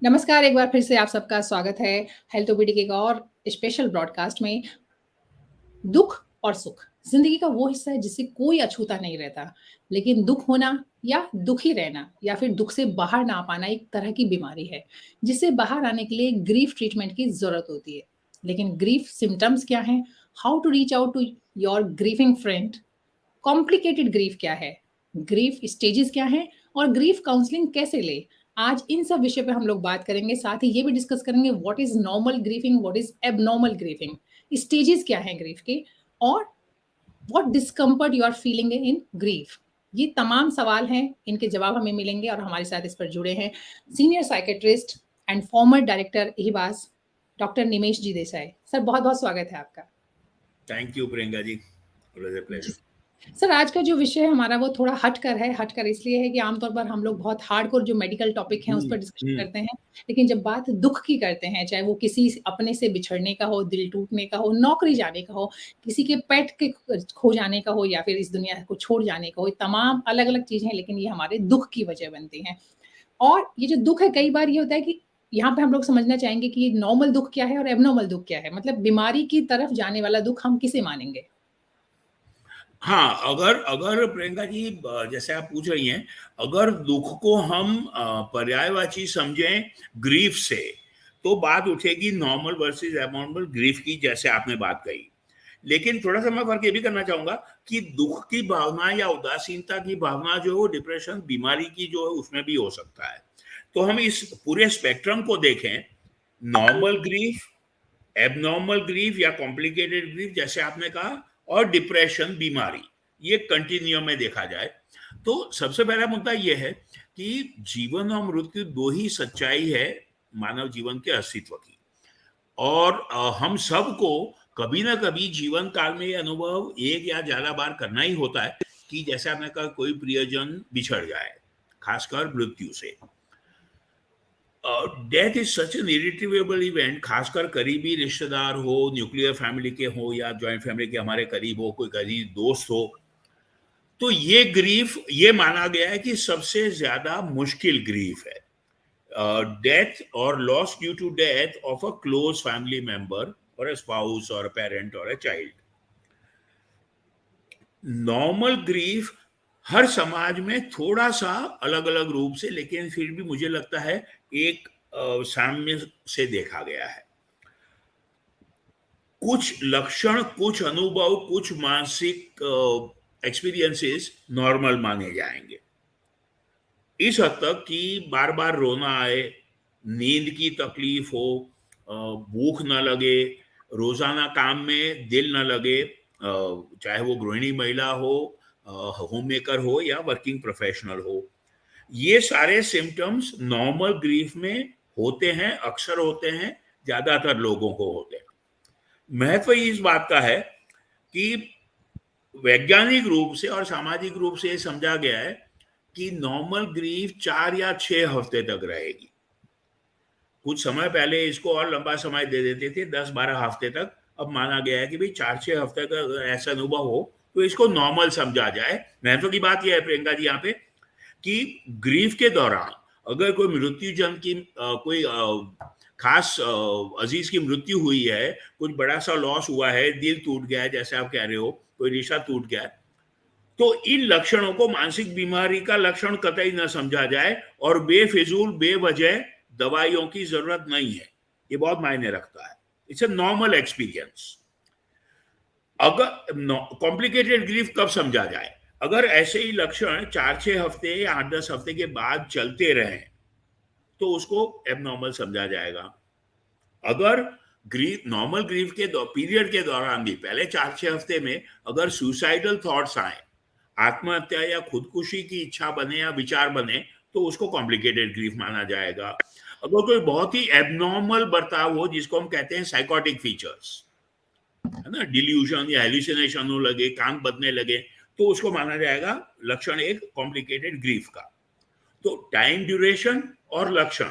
नमस्कार, एक बार फिर से आप सबका स्वागत है हेल्थ ओबीडी के एक और स्पेशल ब्रॉडकास्ट में। दुःख और सुख, ज़िंदगी का वो हिस्सा है जिससे कोई अछूता नहीं रहता। लेकिन दुःख होना या दुखी रहना या फिर दुःख से बाहर ना आ पाना एक तरह की बीमारी है, जिससे बाहर आने के लिए ग्रीफ ट्रीटमेंट की ज़रूरत होती है। लेकिन ग्रीफ सिम्पटम्स क्या हैं? How to reach out to your grieving friend? Complicated grief क्या है, ग्रीफ स्टेजेस क्या हैं और ग्रीफ काउंसलिंग कैसे ले। आज इन सब विषय पे हम लोग बात करेंगे, साथ ही ये भी डिस्कस करेंगे what is normal grieving, what is abnormal grieving, stages क्या हैं ग्रीफ के, और what discomfort you are feeling in grief. ये तमाम सवाल हैं, इनके जवाब हमें मिलेंगे और हमारे साथ इस पर जुड़े हैं senior psychiatrist and former director IHBAS, doctor Nimesh ji Desai. Sir, बहुत बहुत स्वागत है आपका। Thank you Priyanka ji, always uh जी। प्लेजर। सर, आज का जो विषय है हमारा वो थोड़ा हटकर है। हटकर इसलिए है कि आमतौर पर हम लोग बहुत हार्डकोर जो मेडिकल टॉपिक हैं उस पर डिस्कशन हम्म। करते हैं। लेकिन जब बात दुःख की करते हैं, चाहे वो किसी अपने से बिछड़ने का हो, दिल टूटने का हो, नौकरी जाने का हो, किसी के पेट के खो जाने का हो या फिर इस दुनिया को छोड़ जाने का हो, ये तमाम अलग-अलग चीज़ें हैं, लेकिन ये हमारे दुःख की वजह बनती हैं। और ये जो दुःख है, कई बार ये होता है कि यहाँ पे हम लोग समझना चाहेंगे कि ये नॉर्मल दुःख क्या है और एब्नॉर्मल दुःख क्या है? मतलब बीमारी की तरफ जाने वाला दुःख हम किसे मानेंगे? हाँ, अगर अगर प्रियंका जी, जैसे आप पूछ रही हैं, अगर दुख को हम पर्यायवाची समझें ग्रीफ से, तो बात उठेगी नॉर्मल वर्सेस एबनॉर्मल ग्रीफ की, जैसे आपने बात कही। लेकिन थोड़ा सा मैं फर्क ये भी करना चाहूंगा कि दुख की भावना या उदासीनता की भावना जो है वो डिप्रेशन बीमारी की जो है उसमें भी हो सकता है। तो हम इस पूरे स्पेक्ट्रम को देखें, नॉर्मल ग्रीफ, एबनॉर्मल ग्रीफ या कॉम्प्लिकेटेड ग्रीफ जैसे आपने कहा, और डिप्रेशन बीमारी, ये कंटिन्यूम में देखा जाए, तो सबसे पहला मुद्दा यह है कि जीवन और मृत्यु दो ही सच्चाई है मानव जीवन के अस्तित्व की। और हम सबको कभी ना कभी जीवन काल में ये अनुभव एक या ज्यादा बार करना ही होता है कि जैसे आपने कहा, कोई प्रियजन बिछड़ जाए, खासकर मृत्यु से। Death is such an irritable event, खासकर करीबी रिश्तेदार हो, न्यूक्लियर फैमिली के हो या जॉइंट फैमिली के हमारे करीब हो, कोई करीब दोस्त हो, तो ये ग्रीफ ये माना गया है कि सबसे ज्यादा मुश्किल ग्रीफ है। डेथ और loss due to death of a close family member और अ स्पाउस और अ पेरेंट और अ चाइल्ड। नॉर्मल ग्रीफ हर समाज में थोड़ा सा अलग अलग रूप से, लेकिन फिर भी मुझे लगता है एक साम्य से देखा गया है। कुछ लक्षण, कुछ अनुभव, कुछ मानसिक एक्सपीरियंसेस नॉर्मल माने जाएंगे, इस हद तक कि बार बार रोना आए, नींद की तकलीफ हो, भूख न लगे, रोजाना काम में दिल न लगे, चाहे वो गृहिणी महिला हो, होम मेकर हो या वर्किंग प्रोफेशनल हो। ये सारे सिम्टम्स नॉर्मल ग्रीफ में होते हैं, अक्सर होते हैं, ज्यादातर लोगों को होते हैं। महत्व इस बात का है कि वैज्ञानिक रूप से और सामाजिक रूप से ये समझा गया है कि नॉर्मल ग्रीफ 4 या 6 हफ्ते तक रहेगी। कुछ समय पहले इसको और लंबा समय दे देते थे, 10-12 हफ्ते तक। अब माना गया है कि भाई 4-6 हफ्ते का अगर ऐसा अनुभव हो तो इसको नॉर्मल समझा जाए। महत्व की बात यह है प्रियंका जी यहाँ पे कि ग्रीफ के दौरान अगर कोई मृत्युजन की कोई खास अजीज की मृत्यु हुई है, कुछ बड़ा सा लॉस हुआ है, दिल टूट गया है जैसे आप कह रहे हो, कोई रिश्ता टूट गया है, तो इन लक्षणों को मानसिक बीमारी का लक्षण कतई न समझा जाए और बेफिजूल बेवजह दवाइयों की जरूरत नहीं है। ये बहुत मायने रखता है। It's a normal experience. अगर कॉम्प्लिकेटेड ग्रीफ कब समझा जाए? अगर ऐसे ही लक्षण 4-6 हफ्ते या 8-10 हफ्ते के बाद चलते रहे तो उसको एबनॉर्मल समझा जाएगा। अगर ग्रीफ, नॉर्मल ग्रीफ के पीरियड के दौरान भी पहले 4-6 हफ्ते में अगर सुसाइडल थॉट्स आए, आत्महत्या या खुदकुशी की इच्छा बने या विचार बने, तो उसको कॉम्प्लिकेटेड ग्रीफ माना जाएगा। अगर कोई बहुत ही एबनॉर्मल बर्ताव हो, जिसको हम कहते हैं साइकोटिक फीचर्स, है ना, डिल्यूजन या हेलुसिनेशन हो लगे, कान बदने लगे, तो उसको माना जाएगा लक्षण एक कॉम्प्लिकेटेड ग्रीफ का। तो टाइम ड्यूरेशन और लक्षण,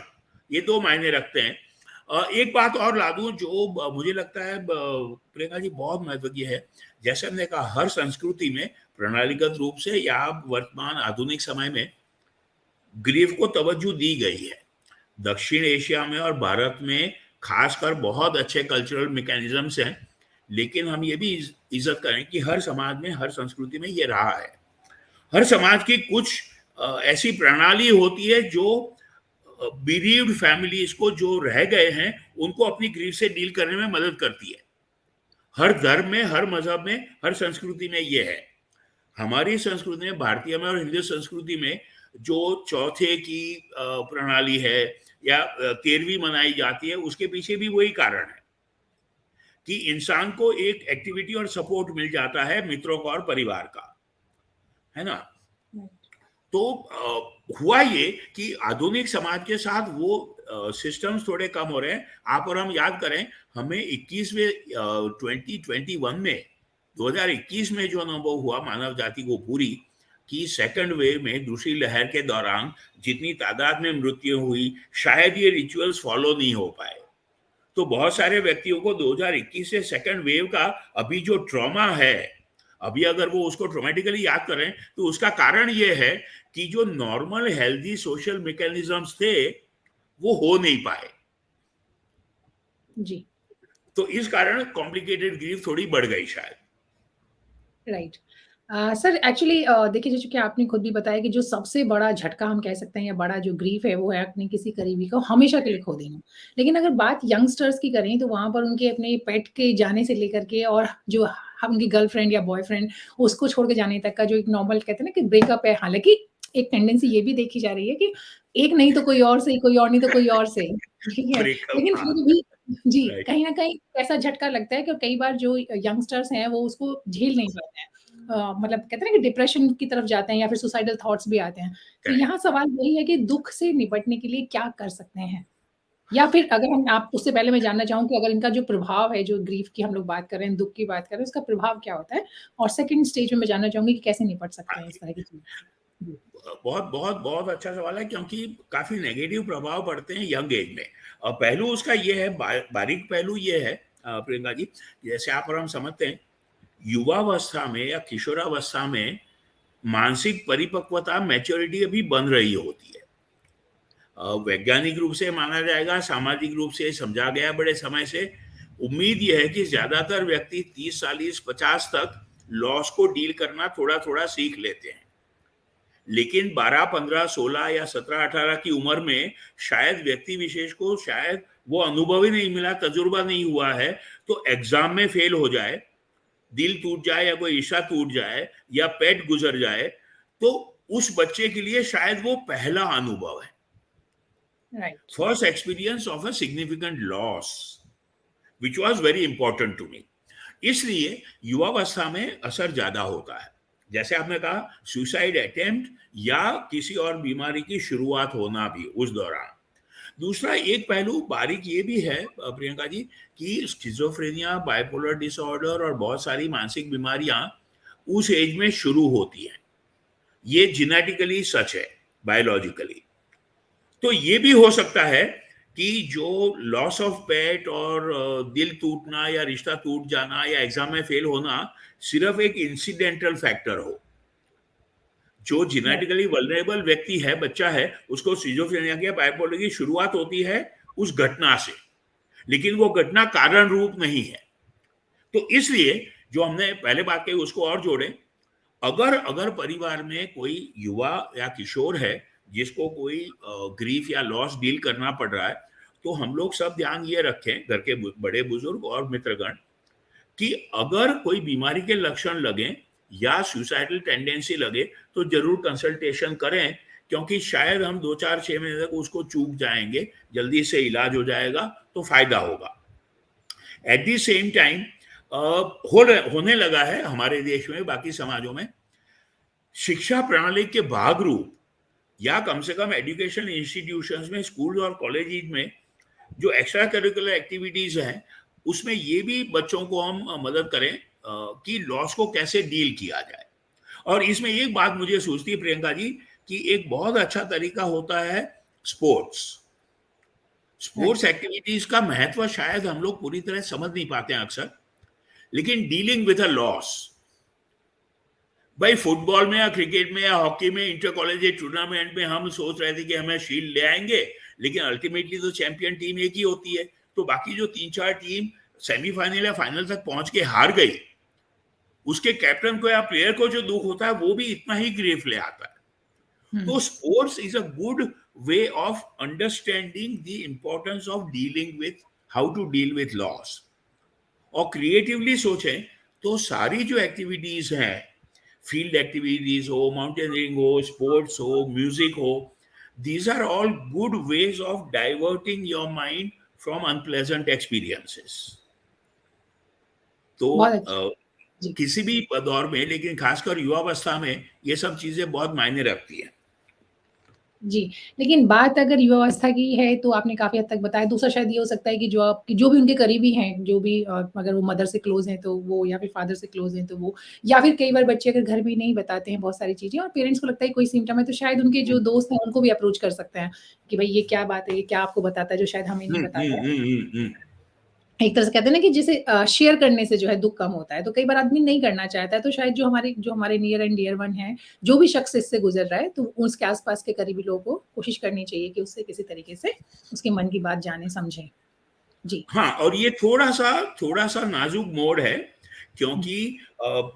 ये दो मायने रखते हैं। एक बात और ला दूं जो मुझे लगता है प्रियंका जी बहुत महत्व की है। जैसे हमने कहा, हर संस्कृति में प्रणालीगत रूप से या वर्तमान आधुनिक समय में ग्रीफ को तवज्जो दी गई है। दक्षिण एशिया में और भारत में खासकर बहुत अच्छे कल्चरल मैकेनिज्म्स हैं, लेकिन हम ये भी इज्जत करें कि हर समाज में, हर संस्कृति में ये रहा है। हर समाज की कुछ ऐसी प्रणाली होती है जो बीरीव्ड फैमिलीज को, जो रह गए हैं, उनको अपनी ग्रीफ से डील करने में मदद करती है। हर धर्म में, हर मजहब में, हर संस्कृति में ये है। हमारी संस्कृति में, भारतीय में और हिंदू संस्कृति में जो चौथे की प्रणाली है या 13वीं मनाई जाती है, उसके पीछे भी वही कारण है कि इंसान को एक एक्टिविटी और सपोर्ट मिल जाता है मित्रों का और परिवार का, है ना। तो हुआ ये कि आधुनिक समाज के साथ वो सिस्टम्स थोड़े कम हो रहे हैं। आप और हम याद करें, हमें 2021 में 2021 में जो अनुभव हुआ मानव जाति को पूरी, कि सेकंड वेव में, दूसरी लहर के दौरान जितनी तादाद में मृत्यु हुई, शायद ये रिचुअल्स फॉलो नहीं हो पाए। तो बहुत सारे व्यक्तियों को 2021 से सेकंड वेव का अभी जो ट्रॉमा है, अभी अगर वो उसको ट्रोमेटिकली याद करें, तो उसका कारण ये है कि जो नॉर्मल हेल्दी सोशल मैकेनिज्म्स थे वो हो नहीं पाए। जी, तो इस कारण कॉम्प्लिकेटेड ग्रीफ थोड़ी बढ़ गई शायद। राइट। सर एक्चुअली देखिए, जैसे कि आपने खुद भी बताया कि जो सबसे बड़ा झटका हम कह सकते हैं या बड़ा जो ग्रीफ है वो है अपने किसी करीबी को हमेशा के लिए खो देना। लेकिन अगर बात यंगस्टर्स की करें तो वहाँ पर उनके अपने पेट के जाने से लेकर के और जो उनकी गर्लफ्रेंड या बॉयफ्रेंड उसको छोड़ के जाने तक का जो एक नॉर्मल कहते हैं ना कि ब्रेकअप है। हालाँकि एक टेंडेंसी ये भी देखी जा रही है कि एक नहीं तो कोई और सही, कोई और नहीं तो कोई और सही, ठीक है? ब्रेकअप, लेकिन हाँ, फिर भी जी, राइट, कहीं न कहीं ऐसा झटका लगता है कि कई बार जो यंगस्टर्स हैं वो उसको झेल नहीं पाते हैं। मतलब कहते हैं ना कि डिप्रेशन की तरफ जाते हैं या फिर सुसाइडल थॉट्स भी आते हैं। तो करेक्ट। यहाँ सवाल वही है कि दुःख से निपटने के लिए क्या कर सकते हैं? या फिर अगर हम आप उससे पहले मैं जानना चाहूँ कि अगर इनका जो प्रभाव है, जो ग्रीफ की हम लोग बात कर रहे हैं, दुःख की बात कर रहे हैं, उसका प्रभाव क्या होता है? और सेकंड स्टेज में मैं जानना चाहूँगी कि कैसे निपट सकते हैं इस तरह की चीज़ से? जी। बहुत बहुत बहुत अच्छा सवाल है, क्योंकि काफी नेगेटिव प्रभाव पड़ते हैं यंग एज में। और पहलू उसका ये है, बारीक पहलू ये है, प्रियंका जी, जैसे आप और हम समझते हैं, युवावस्था में या किशोरावस्था में मानसिक परिपक्वता, मैच्योरिटी अभी बन रही होती है। वैज्ञानिक रूप से माना जाएगा, सामाजिक रूप से समझा गया बड़े समय से। उम्मीद यह है कि ज्यादातर व्यक्ति 30, 40, 50 तक लॉस को डील करना थोड़ा थोड़ा सीख लेते हैं। लेकिन 12, 15, 16 या 17, 18 की उम्र में शायद व्यक्ति विशेष को शायद वो अनुभव ही नहीं मिला, तजुर्बा नहीं हुआ है, तो एग्जाम में फेल हो जाए, दिल टूट जाए या कोई रिश्ता टूट जाए या पेट गुजर जाए, तो उस बच्चे के लिए शायद वो पहला अनुभव है, right, first experience of a significant loss, which was very important to me. इसलिए युवावस्था में असर ज्यादा होता है। जैसे आपने कहा, सुसाइड अटेम्प्ट या किसी और बीमारी की शुरुआत होना भी उस दौरान। दूसरा एक पहलू बारीक ये भी है, प्रियंका जी, कि स्किज़ोफ्रेनिया, बाइपोलर डिसऑर्डर और बहुत सारी मानसिक बीमारियां उस एज में शुरू होती हैं। ये जेनेटिकली सच है, बायोलॉजिकली। तो ये भी हो सकता है कि जो लॉस ऑफ पेट और दिल टूटना या रिश्ता टूट जाना या एग्जाम में फेल होना सिर्फ एक इंसिडेंटल फैक्टर हो। जो राइट, जेनेटिकली वल्नरेबल व्यक्ति है, बच्चा है, उसको सिजोफ्रेनिया की बाइपोलर की शुरुआत होती है उस घटना से, लेकिन वो घटना कारण रूप नहीं है। तो इसलिए जो हमने पहले बात कही उसको और जोड़ें। अगर अगर परिवार में कोई युवा या किशोर है जिसको कोई ग्रीफ या लॉस डील करना पड़ रहा है, तो हम लोग सब ध्यान ये रखें, घर के बड़े बुजुर्ग और मित्रगण, कि अगर कोई बीमारी के लक्षण लगे या सुसाइडल टेंडेंसी लगे तो जरूर कंसल्टेशन करें, क्योंकि शायद हम 2, 4, 6 महीने तक उसको चूक जाएंगे, जल्दी से इलाज हो जाएगा तो फायदा होगा। एट द सेम टाइम होने लगा है हमारे देश में, बाकी समाजों में, शिक्षा प्रणाली के भाग रूप या कम से कम एजुकेशन इंस्टीट्यूशंस में, स्कूल और कॉलेज में जो एक्स्ट्रा करिकुलर एक्टिविटीज हैं, उसमें ये भी बच्चों को हम मदद करें कि लॉस को कैसे डील किया जाए। और इसमें एक बात मुझे सूझती है, प्रियंका जी, कि एक बहुत अच्छा तरीका होता है स्पोर्ट्स। स्पोर्ट्स राइट, एक्टिविटीज का महत्व शायद हम लोग पूरी तरह समझ नहीं पाते हैं अक्सर, लेकिन डीलिंग विद अ लॉस, भाई फुटबॉल में या क्रिकेट में या हॉकी में इंटर कॉलेज टूर्नामेंट में हम सोच रहे थे कि हमें शील्ड ले आएंगे, लेकिन अल्टीमेटली तो चैंपियन टीम एक ही होती है। तो बाकी जो 3-4 टीम सेमीफाइनल या फाइनल तक पहुंच के हार गई, उसके कैप्टन को या प्लेयर को जो दुख होता है वो भी इतना ही ग्रीफ ले आता है। तो sports is a good way of understanding the importance of dealing with how to deal with loss. और क्रिएटिवली सोचें तो सारी जो एक्टिविटीज हैं, फील्ड एक्टिविटीज हो, माउंटेनियरिंग हो, स्पोर्ट्स हो, म्यूजिक हो, these are all good ways of diverting your mind from unpleasant experiences. तो बहुत अच्छा जी। किसी भी दौर में, लेकिन खासकर युवावस्था में ये सब चीजें बहुत मायने रखती हैं। जी, लेकिन बात अगर युवावस्था की है तो आपने काफ़ी हद तक बताया। दूसरा शायद ये हो सकता है कि जो भी उनके करीबी हैं, जो भी अगर वो मदर से क्लोज़ हैं तो वो, या फिर फादर से क्लोज़ हैं तो वो, या फिर कई बार बच्चे अगर घर में नहीं बताते हैं बहुत सारी चीज़ें और पेरेंट्स को लगता है कोई सिम्पटम है, तो शायद उनके जो दोस्त हैं उनको भी अप्रोच कर सकते हैं कि भई ये क्या बात है, ये क्या आपको बताता है जो शायद हमें नहीं बताता है। हम्म। एक तरह से कहते हैं ना कि जैसे शेयर करने से जो है दुःख कम होता है, तो कई बार आदमी नहीं करना चाहता है, तो शायद जो हमारे नियर एंड डियर वन हैं, जो भी शख्स इससे गुज़र रहा है, तो उसके आस-पास के करीबी लोगों को कोशिश करनी चाहिए कि उससे किसी तरीके से उसके मन की बात जानें, समझें। जी। हाँ, और ये थोड़ा सा नाजुक मोड़ है, हुँ, क्योंकि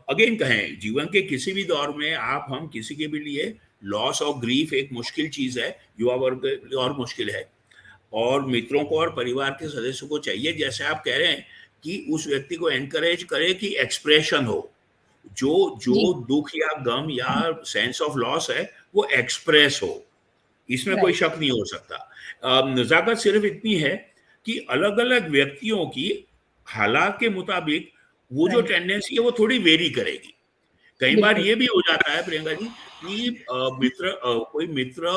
अगेन कहें, जीवन के किसी भी दौर में आप हम किसी के भी लिए लॉस और ग्रीफ एक मुश्किल चीज है, युवा वर्ग के लिए और मुश्किल है। और मित्रों को और परिवार के सदस्यों को चाहिए, जैसे आप कह रहे हैं, कि उस व्यक्ति को एनकरेज करे कि एक्सप्रेशन हो, जो जी, जो दुख या गम या सेंस ऑफ लॉस है वो एक्सप्रेस हो, इसमें कोई राइट, शक नहीं हो सकता। नज़ाकत सिर्फ इतनी है कि अलग-अलग व्यक्तियों की हालात के मुताबिक वो जो राइट, टेंडेंसी है वो थोड़ी वेरी करेगी। कई बार बिल्कुल, ये भी हो जाता है प्रियंका जी कि कोई मित्र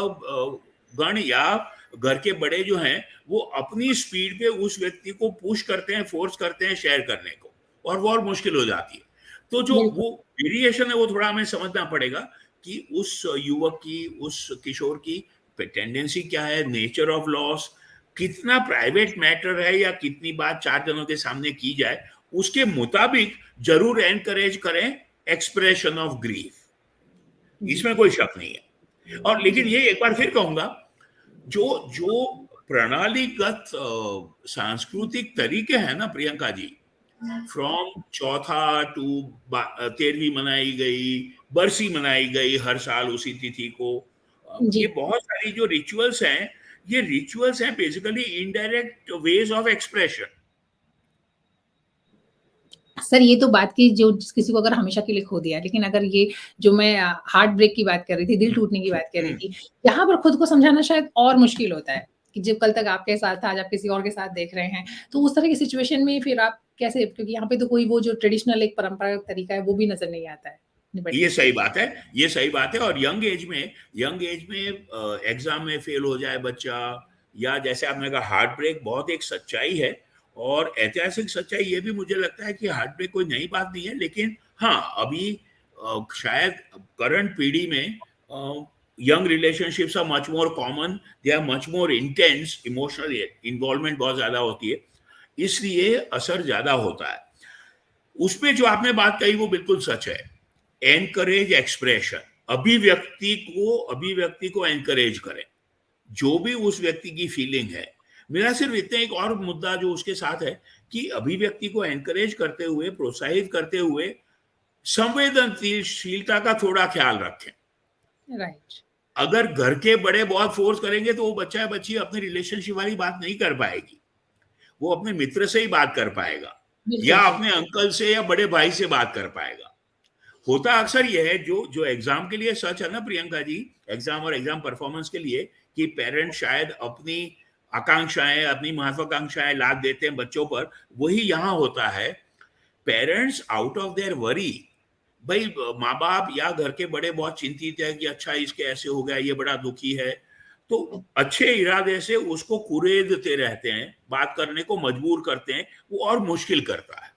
गण या घर के बड़े जो हैं वो अपनी स्पीड पे उस व्यक्ति को पुश करते हैं, फोर्स करते हैं शेयर करने को, और वो और मुश्किल हो जाती है। तो जो बिल्कुल, वो वेरिएशन है वो थोड़ा हमें समझना पड़ेगा कि उस युवक की, उस किशोर की टेंडेंसी क्या है, नेचर ऑफ लॉस, कितना प्राइवेट मैटर है या कितनी बात 4 जनों के सामने की जाए, उसके मुताबिक जरूर एनकरेज करें एक्सप्रेशन ऑफ ग्रीफ, जी, इसमें कोई शक नहीं है। और लेकिन जी, ये एक बार फिर कहूंगा, जो जो प्रणालीगत सांस्कृतिक तरीके हैं ना प्रियंका जी, फ्रॉम चौथा टू 13वीं मनाई गई, बरसी मनाई गई हर साल उसी तिथि को, ये जी। बहुत सारी जो रिचुअल्स हैं, ये रिचुअल्स हैं basically indirect ways of expression. Sir ये तो बात की जो किसी को अगर हमेशा के लिए खो दिया है, लेकिन अगर ये जो मैं हार्ट ब्रेक की बात कर रही थी, दिल टूटने की बात कर रही थी, यहाँ पर खुद को समझाना शायद और मुश्किल होता है, कि जब कल तक आपके साथ था, आज आप किसी और के साथ देख रहे हैं, तो उस तरह की सिचुएशन में फिर आप कैसे, क्योंकि यहाँ पे तो कोई वो जो ट्रेडिशनल एक परंपरागत तरीका है, वो भी नज़र नहीं आता है ये निपटने का। सही बात है, ये सही बात है। और यंग एज में एग्जाम में फेल हो जाए बच्चा, या जैसे आपने कहा हार्ट ब्रेक, बहुत एक सच्चाई है। और ऐतिहासिक सच्चाई ये भी मुझे लगता है कि हार्ट ब्रेक कोई नई बात नहीं है, लेकिन हाँ, अभी शायद करंट पीढ़ी में young relationships are much more common, they are much more intense, emotional involvement बहुत ज्यादा होती है, इसलिए असर ज्यादा होता है। उसमें जो आपने बात कही वो बिल्कुल सच है, एनकरेज एक्सप्रेशन, अभिव्यक्ति को एनकरेज करें, जो भी उस व्यक्ति की फीलिंग है। मेरा सिर्फ इतना एक और मुद्दा जो उसके साथ है, कि अभिव्यक्ति को एनकरेज करते हुए, प्रोत्साहित करते हुए, संवेदनशीलता का थोड़ा ख्याल रखें। राइट, अगर घर के बड़े बहुत फोर्स करेंगे तो वो बच्चा या बच्ची अपनी रिलेशनशिप वाली बात नहीं कर पाएगी, वो अपने मित्र से ही बात कर पाएगा, या बिल्कुल सही। अपने अंकल से या बड़े भाई से बात कर पाएगा। होता अक्सर यह है, जो जो एग्जाम के लिए सच है ना प्रियंका जी, एग्जाम और एग्जाम परफॉर्मेंस के लिए, कि पेरेंट्स शायद अपनी आकांक्षाएं, अपनी महत्वाकांक्षाएं लाद देते हैं बच्चों पर, वही यहां होता है। Parents out of their worry, भाई माँ बाप या घर के बड़े बहुत चिंतित है कि अच्छा इसके ऐसे हो गया, ये बड़ा दुखी है, तो अच्छे इरादे से उसको कुरेदते रहते हैं, बात करने को मजबूर करते हैं, वो और मुश्किल करता है।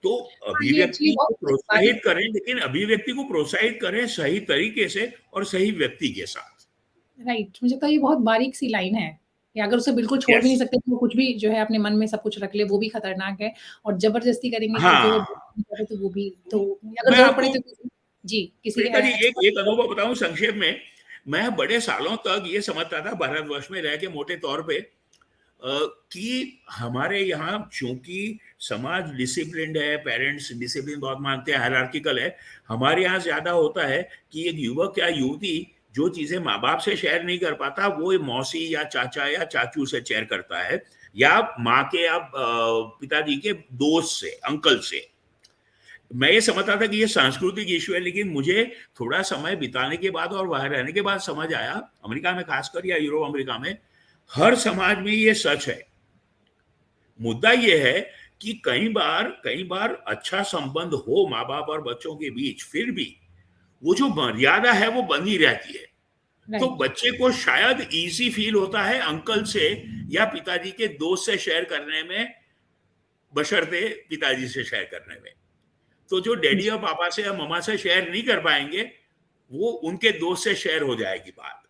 तो हाँ, ये एक्चुअली अभिव्यक्ति को बहुत बारीक, प्रोत्साहित करें, लेकिन अभिव्यक्ति को प्रोत्साहित करें सही तरीके से और सही व्यक्ति के साथ। राइट, मुझे लगता है ये बहुत बारीक सी लाइन है। या अगर उसे बिल्कुल छोड़ भी नहीं यस। सकते तो वो कुछ भी जो है अपने मन में सब कुछ रख ले, वो भी खतरनाक है और ज़बरदस्ती करेंगे क्योंकि वो हाँ, तो वो भी तो अगर मैं ज़रूरत पड़े आपको तो जी, किसी प्रीता जी एक एक्सपर्ट एक अनुभव बताऊं संक्षेप में। मैं बड़े सालों तक ये समझता था भारतवर्ष में रह के मोटे तौर पे कि हमारे यहाँ चूंकि समाज डिसिप्लिन्ड है, पेरेंट्स डिसिप्लिन बहुत मानते हैं, हायरार्किकल है। हमारे यहाँ ज्यादा होता है कि एक युवक या युवती जो चीजें माँ बाप से शेयर नहीं कर पाता वो मौसी या चाचा या चाचू से शेयर करता है, या माँ के या पिताजी के दोस्त से, अंकल से। मैं ये समझता था कि ये सांस्कृतिक इश्यू है, लेकिन मुझे थोड़ा समय बिताने के बाद और वहां रहने के बाद समझ आया, अमेरिका में खासकर या यूरोप अमेरिका में हर समाज में ये सच है। मुद्दा ये है कि कई बार अच्छा संबंध हो माँ बाप और बच्चों के बीच, फिर भी वो जो मर्यादा है वो बनी रहती है। तो राइट। बच्चे को शायद इजी फील होता है अंकल से या पिताजी के दोस्त से शेयर करने में, बशर्ते पिताजी से शेयर करने में। तो जो डैडी जी, और पापा से या मम्मा से शेयर नहीं कर पाएंगे, वो उनके दोस्त से शेयर हो जाएगी बात।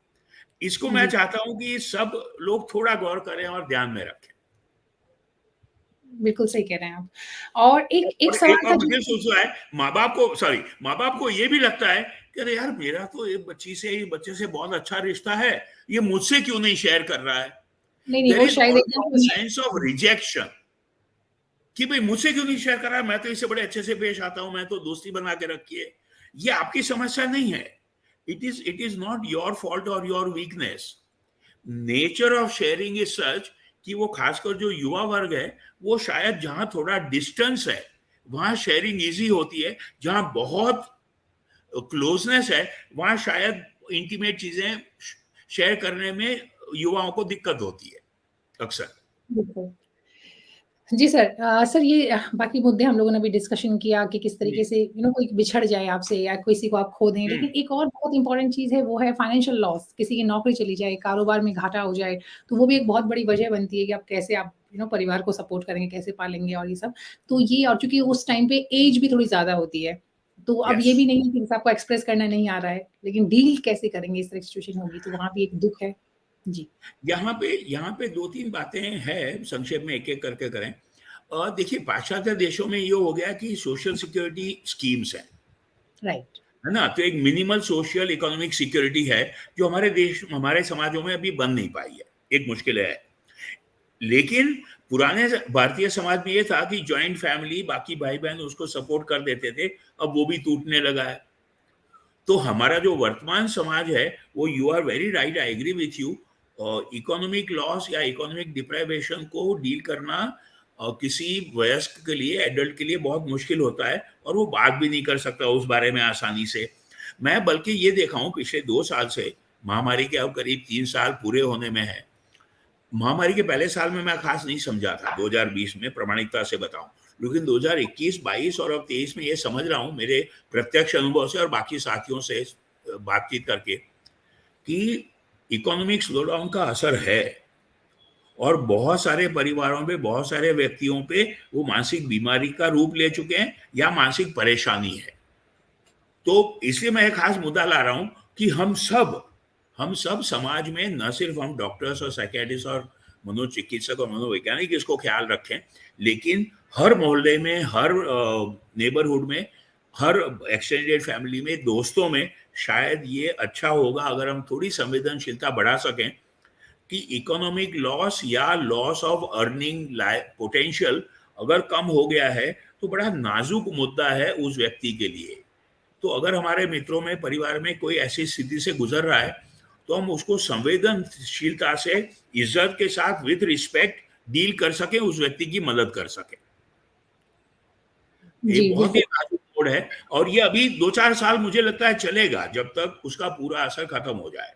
इसको मैं जी, चाहता हूं कि सब लोग थोड़ा गौर करें और ध्यान में रखें। बिल्कुल सही कह रहे हैं आप। और एक एक और एक सवाल था और जो मुझे सोचना है, माँ बाप को ये भी लगता है कि अरे यार, मेरा तो ये बच्चे से बहुत अच्छा रिश्ता है, ये मुझसे क्यों नहीं शेयर कर रहा है। नहीं, नहीं, देर वो इज शायद ऑल्सो एकदम अ सेंस ऑफ रिजेक्शन कि भाई मुझसे क्यों नहीं शेयर कर रहा है, मैं तो इससे बड़े अच्छे से पेश आता हूं, मैं तो दोस्ती बना के रखी है। ये आपकी समस्या नहीं है। It is not your fault और your weakness. Nature of sharing is such कि वो खासकर जो युवा वर्ग है, वो शायद जहां थोड़ा डिस्टेंस है वहां शेयरिंग इजी होती है, जहां बहुत क्लोजनेस है वहां शायद इंटीमेट चीजें शेयर करने में युवाओं को दिक्कत होती है अक्सर। बिल्कुल। जी सर। सर ये बाकी मुद्दे हम लोगों ने भी डिस्कशन किया कि किस जी। तरीके से कोई बिछड़ जाए आपसे या किसी को आप खो दें। हम्म। लेकिन एक और बहुत इम्पोर्टेंट चीज़ है वो है फाइनेंशियल लॉस। किसी की नौकरी चली जाए, कारोबार में घाटा हो जाए, तो वो भी एक बहुत बड़ी वजह बनती है कि आप कैसे आप परिवार को सपोर्ट करेंगे, कैसे पालेंगे और ये सब। तो ये और चूँकि उस टाइम पे एज भी थोड़ी ज़्यादा होती है, तो अब यस। ये भी नहीं है कि जैसे आपको एक्सप्रेस करना नहीं आ रहा है, लेकिन डील कैसे करेंगे इस तरह की सिचुएशन होगी, तो वहाँ भी एक दुःख है। जी, यहाँ पे दो तीन बातें हैं, संक्षेप में एक एक करके करें। देखिए, पाश्चात्य देशों में ये हो गया कि सोशल सिक्योरिटी स्कीम्स हैं, राइट। है ना। तो एक मिनिमल सोशल इकोनॉमिक सिक्योरिटी है जो हमारे समाजों में अभी बन नहीं पाई है, एक मुश्किल है। लेकिन पुराने भारतीय समाज में ये था कि जॉइंट फैमिली, बाकी भाई बहन उसको सपोर्ट कर देते थे। अब वो भी टूटने लगा है। तो हमारा जो वर्तमान समाज है, वो, you are very right, I agree with you, economic loss या इकोनॉमिक डिप्राइवेशन को डील करना किसी वयस्क के लिए, एडल्ट के लिए बहुत मुश्किल होता है, और वो बात भी नहीं कर सकता उस बारे में आसानी से। मैं बल्कि ये देखा हूँ पिछले 2 साल से, महामारी के अब करीब 3 साल पूरे होने में है। महामारी के पहले साल में मैं खास नहीं समझा था, 2020 में, प्रामाणिकता से बताऊं। लेकिन 2021, 22 और अब 23 में ये समझ रहा हूं, मेरे प्रत्यक्ष अनुभव से और बाकी साथियों से बातचीत करके, कि इकोनॉमिक स्लोडाउन का असर है। और बहुत सारे परिवारों पे, बहुत सारे व्यक्तियों पे वो मानसिक बीमारी का रूप ले चुके हैं या मानसिक परेशानी है। तो इसलिए मैं एक खास मुद्दा ला रहा हूं कि हम सब समाज में, न सिर्फ हम डॉक्टर्स और साइकियाट्रिस्ट और मनोचिकित्सक और मनोवैज्ञानिक इसको ख्याल रखें, लेकिन हर मोहल्ले में, हर नेबरहुड में, हर एक्सटेंडेड फैमिली में, दोस्तों में, शायद ये अच्छा होगा अगर हम थोड़ी संवेदनशीलता बढ़ा सकें कि इकोनॉमिक लॉस या लॉस ऑफ अर्निंग पोटेंशियल अगर कम हो गया है तो बड़ा नाजुक मुद्दा है उस व्यक्ति के लिए। तो अगर हमारे मित्रों में, परिवार में कोई ऐसी स्थिति से गुजर रहा है, तो हम उसको संवेदनशीलता से, इज्जत के साथ, विद रिस्पेक्ट डील कर सके, उस व्यक्ति की मदद कर सके। ये जी, बहुत ही बिल्कुल। नाजुक मोड़ है, और ये अभी 2-4 साल मुझे लगता है चलेगा, जब तक उसका पूरा असर खत्म हो जाए।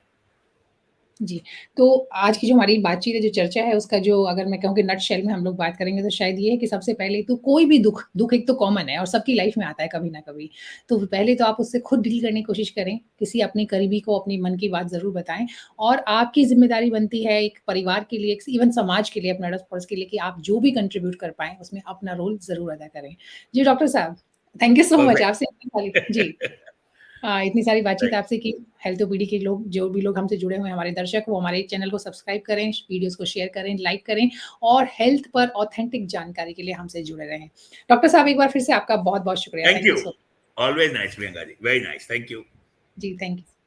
जी, तो आज की जो हमारी बातचीत है, जो चर्चा है, उसका जो अगर मैं कहूँ कि नटशेल में हम लोग बात करेंगे, तो शायद ये है कि सबसे पहले तो कोई भी दुःख एक तो कॉमन है और सबकी लाइफ़ में आता है कभी ना कभी। तो पहले तो आप उससे खुद डील करने की कोशिश करें, किसी अपने करीबी को अपनी मन की बात ज़रूर बताएँ और आपकी ज़िम्मेदारी बनती है एक परिवार के लिए, इवन समाज के लिए, अपने अड़ोस-पड़ोस के लिए कि आप जो भी कंट्रीब्यूट कर पाएँ, उसमें अपना रोल ज़रूर अदा करें। जी, डॉक्टर साहब, थैंक यू सो मच। आपसे परफेक्ट। इतनी सारी जी। इतनी सारी बातचीत राइट। आपसे की। हेल्थ ओपीडी के लोग, जो भी लोग हमसे जुड़े हुए हैं, हमारे दर्शक, वो हमारे चैनल को सब्सक्राइब करें, वीडियोस को शेयर करें, लाइक करें और हेल्थ पर ऑथेंटिक जानकारी के लिए हमसे जुड़े रहें। डॉक्टर साहब, एक बार फिर से आपका बहुत-बहुत शुक्रिया। Thank thank you. You so always nice, Priyanka ji, very nice, thank you. जी, थैंक यू।